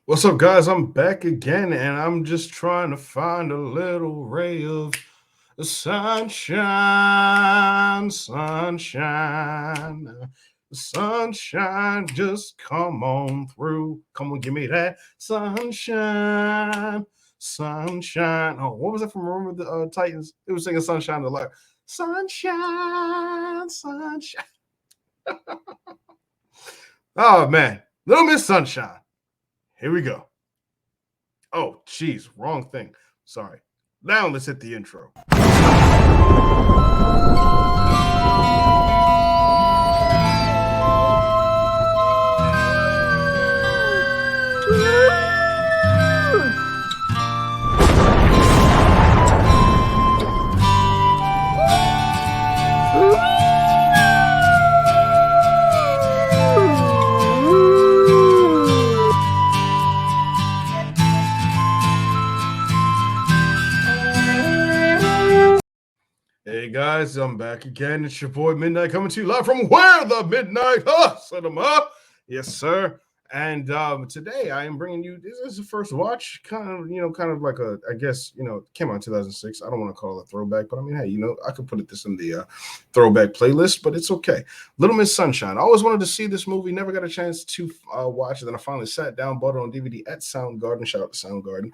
What's up, guys? I'm back again, and I'm just trying to find a little ray of sunshine, sunshine, sunshine. Just come on through. Come on, give me that sunshine, sunshine. Oh, what was that from Remember the Titans? It was singing "Sunshine the Light." Sunshine, sunshine. Oh man, Little Miss Sunshine. Here we go. Oh, geez, wrong thing. Sorry. Now let's hit the intro. Hey guys, I'm back again. It's your boy Midnight coming to you live from where the Midnight Cinema. Yes, sir. And today I am bringing you. This is the first watch, kind of like a. I guess came out in 2006. I don't want to call it a throwback, but I mean, hey, I could put this in the throwback playlist, but it's okay. Little Miss Sunshine. I always wanted to see this movie. Never got a chance to watch it. Then I finally sat down, bought it on DVD at Soundgarden. Shout out to Soundgarden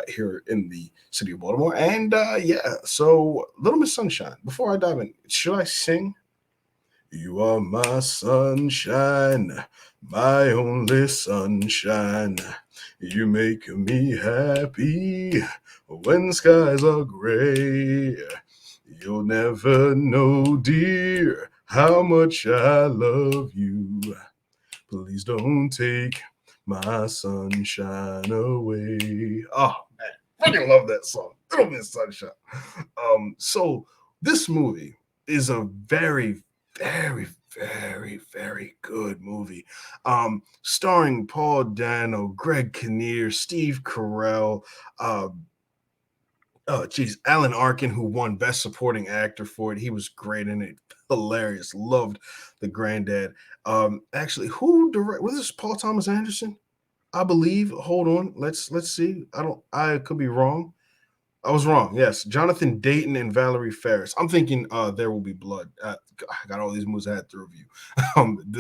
here in the city of Baltimore. And yeah, so Little Miss Sunshine. Before I dive in, should I sing? You are my sunshine, my only sunshine. You make me happy when skies are gray. You'll never know, dear, how much I love you. Please don't take my sunshine away. Oh man, freaking love that song. Little Miss Sunshine. So this movie is a very, very, very good movie. Starring Paul Dano, Greg Kinnear, Steve Carell, uh, Alan Arkin, who won Best Supporting Actor for it. He was great in it. Hilarious. Loved the granddad. Actually, who direct was this Paul Thomas Anderson? I believe. Hold on. Let's see. I could be wrong. I was wrong. Yes, Jonathan Dayton and Valerie Ferris. I'm thinking There Will Be Blood. I got all these movies I had to review.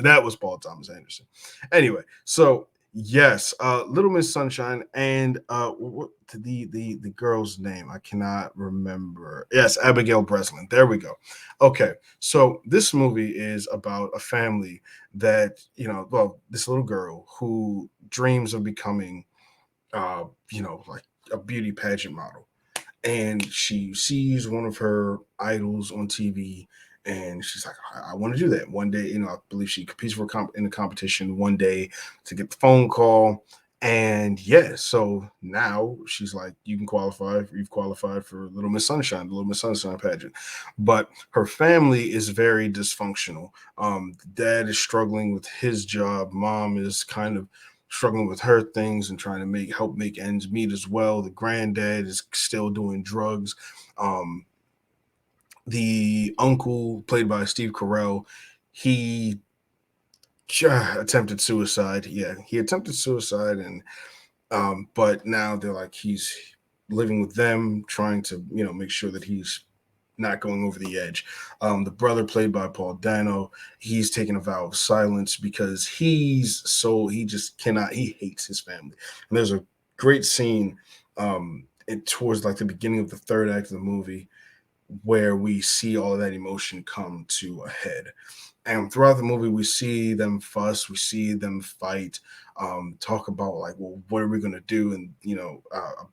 That was Paul Thomas Anderson. Anyway, so yes, Little Miss Sunshine and what the girl's name? I cannot remember. Yes, Abigail Breslin. There we go. Okay, so this movie is about a family that this little girl who dreams of becoming, like a beauty pageant model, and she sees one of her idols on TV, and she's like, I want to do that one day. I believe she competes in a competition one day to get the phone call. And yeah, so now she's like, you've qualified for Little Miss Sunshine, the Little Miss Sunshine pageant. But her family is very dysfunctional. Dad is struggling with his job, mom is kind of struggling with her things and trying to help make ends meet as well. The granddad is still doing drugs. Um, the uncle, played by Steve Carell, he attempted suicide. Yeah, he attempted suicide, and but now they're like he's living with them, trying to make sure that he's not going over the edge. The brother, played by Paul Dano, he's taken a vow of silence because he just cannot. He hates his family. And there's a great scene towards like the beginning of the third act of the movie where we see all of that emotion come to a head. And throughout the movie, we see them fuss, we see them fight, talk about like, well, what are we going to do? And,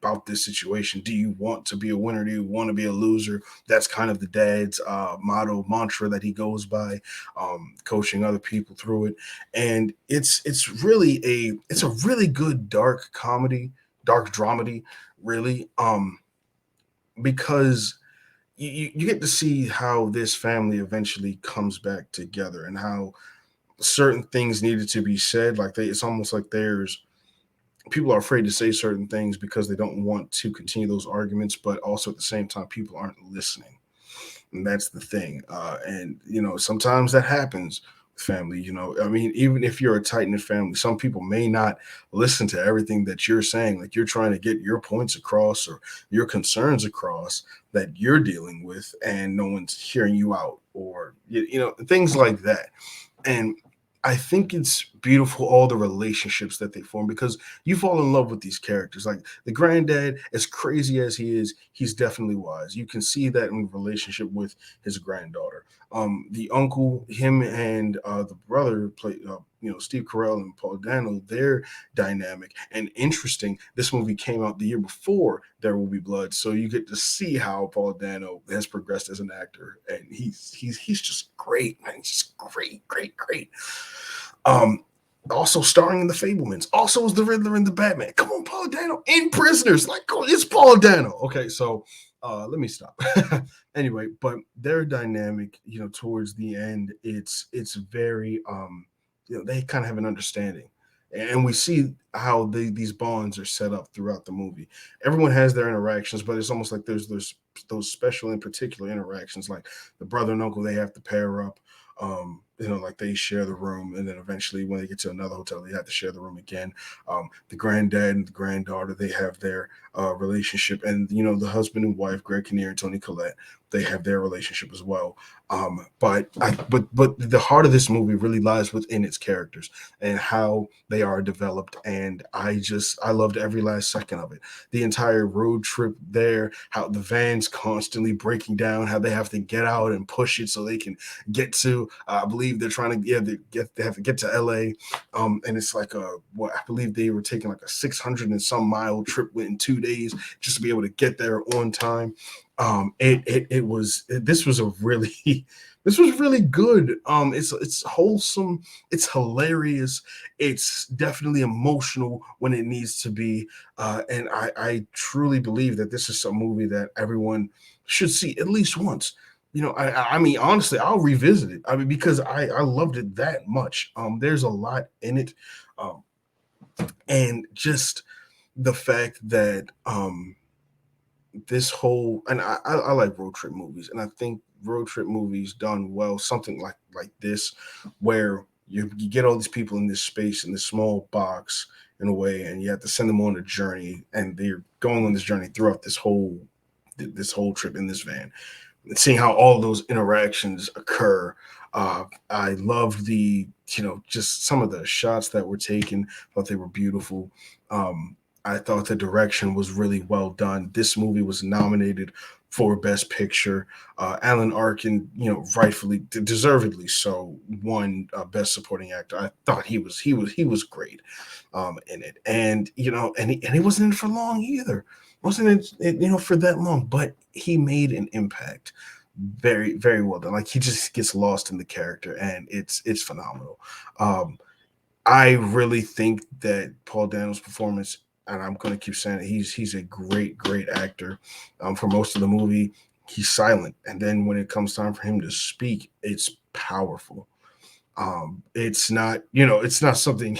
about this situation. Do you want to be a winner? Do you want to be a loser? That's kind of the dad's motto, mantra that he goes by, coaching other people through it. And it's a really good dark comedy, dark dramedy, really, because you get to see how this family eventually comes back together and how certain things needed to be said. It's almost like there's people are afraid to say certain things because they don't want to continue those arguments, but also at the same time, people aren't listening. And that's the thing. And sometimes that happens family. I mean, even if you're a tight knit family, some people may not listen to everything that you're saying. Like, you're trying to get your points across or your concerns across that you're dealing with, and no one's hearing you out, or things like that. And I think it's beautiful, all the relationships that they form, because you fall in love with these characters. Like the granddad, as crazy as he is, he's definitely wise. You can see that in relationship with his granddaughter. The uncle, him and the brother play, Steve Carell and Paul Dano, their dynamic and interesting. This movie came out the year before There Will Be Blood, so you get to see how Paul Dano has progressed as an actor, and he's just great, man. He's just great, great, great. Um, Also starring in The Fablemans. Also was the Riddler in the Batman. Come on, Paul Dano in Prisoners. Like, oh, it's Paul Dano. Okay, so let me stop. Anyway, but their dynamic, towards the end, it's very they kind of have an understanding. And we see how these bonds are set up throughout the movie. Everyone has their interactions, but it's almost like there's those special and particular interactions, like the brother and uncle, they have to pair up. Like they share the room, and then eventually when they get to another hotel, they have to share the room again. The granddad and the granddaughter, they have their relationship, and the husband and wife, Greg Kinnear and Tony Collette, they have their relationship as well. But the heart of this movie really lies within its characters and how they are developed, and I loved every last second of it. The entire road trip there, how the van's constantly breaking down, how they have to get out and push it so they can get to. I believe they're trying to they have to get to LA, and it's like what I believe they were taking like a 600 and some mile trip in 2 days just to be able to get there on time. This was a really this was really good. It's wholesome, it's hilarious, it's definitely emotional when it needs to be, and I truly believe that this is a movie that everyone should see at least once. I mean, honestly, I'll revisit it. I mean, because I loved it that much. There's a lot in it, um, and just the fact that this whole and I like road trip movies, and I think road trip movies done well, something like this, where you get all these people in this space in this small box in a way, and you have to send them on a journey, and they're going on this journey throughout this whole trip in this van, and seeing how all those interactions occur. I loved just some of the shots that were taken. Thought they were beautiful. I thought the direction was really well done. This movie was nominated for Best Picture. Alan Arkin, rightfully, deservedly so, won Best Supporting Actor. I thought he was great in it, and he wasn't in it for long either. Wasn't it, for that long, but he made an impact. Very, very well done. Like, he just gets lost in the character, and it's phenomenal. Um, I really think that Paul Dano's performance, and I'm going to keep saying it, he's a great, great actor. For most of the movie, he's silent, and then when it comes time for him to speak, it's powerful. It's not something.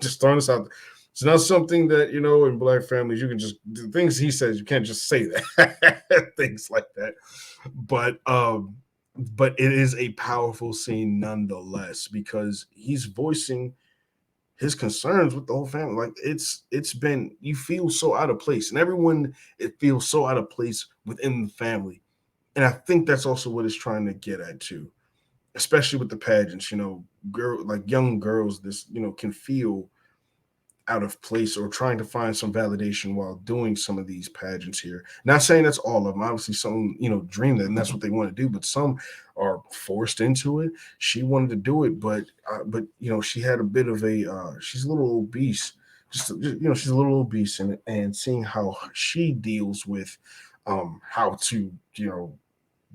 Just throwing this out. It's not something that in black families you can just the things he says. You can't just say that things like that. But it is a powerful scene nonetheless, because he's voicing his concerns with the whole family. Like, it's been, you feel so out of place, and everyone, it feels so out of place within the family. And I think that's also what it's trying to get at too, especially with the pageants. Girl, like young girls, this can feel out of place or trying to find some validation while doing some of these pageants here. Not saying that's all of them. Obviously, some dream that, and that's what they want to do. But some are forced into it. She wanted to do it, but she had a bit of a she's a little obese. Just she's a little obese, and seeing how she deals with how to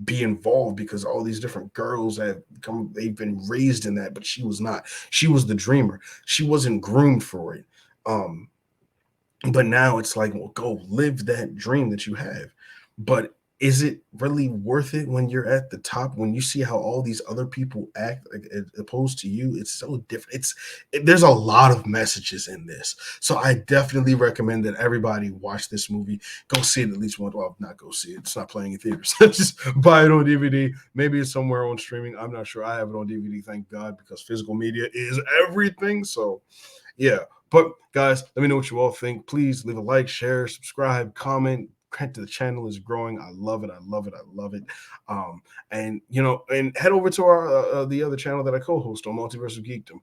be involved, because all these different girls have come, they've been raised in that, but she was not. She was the dreamer. She wasn't groomed for it. Um but now it's like, well, go live that dream that you have. But is it really worth it when you're at the top, when you see how all these other people act like, opposed to you? It's so different. There's a lot of messages in this, so I definitely recommend that everybody watch this movie. Go see it at least once. Well, not go see it, it's not playing in theaters. Just buy it on DVD. Maybe it's somewhere on streaming, I'm not sure. I have it on DVD, thank God, because physical media is everything. So yeah. But guys, let me know what you all think. Please leave a like, share, subscribe, comment. The channel is growing. I love it. I love it. I love it. And and head over to our the other channel that I co-host on Multiverse of Geekdom.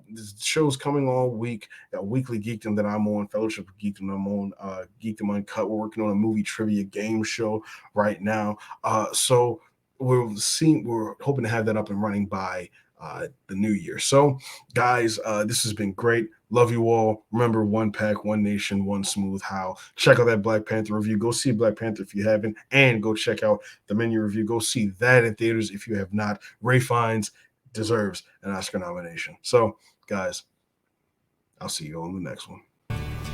This show's coming all week. Got Weekly Geekdom that I'm on, Fellowship of Geekdom I'm on, Geekdom Uncut. We're working on a movie trivia game show right now. So we're hoping to have that up and running by the new year. So guys, this has been great. Love you all. Remember, one pack, one nation, one smooth how. Check out that Black Panther review. Go see Black Panther if you haven't, and go check out the Menu review. Go see that in theaters if you have not. Ray Fiennes deserves an Oscar nomination. So guys, I'll see you all in the next one.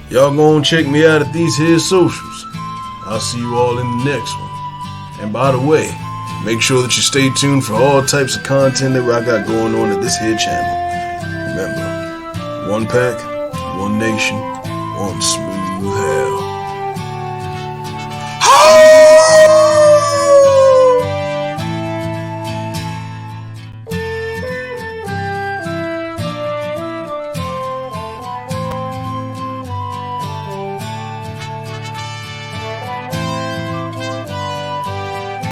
Y'all gonna check me out at these here socials. I'll see you all in the next one. And by the way, make sure that you stay tuned for all types of content that I got going on at this here channel. Remember, one pack, one nation, one smooth hell.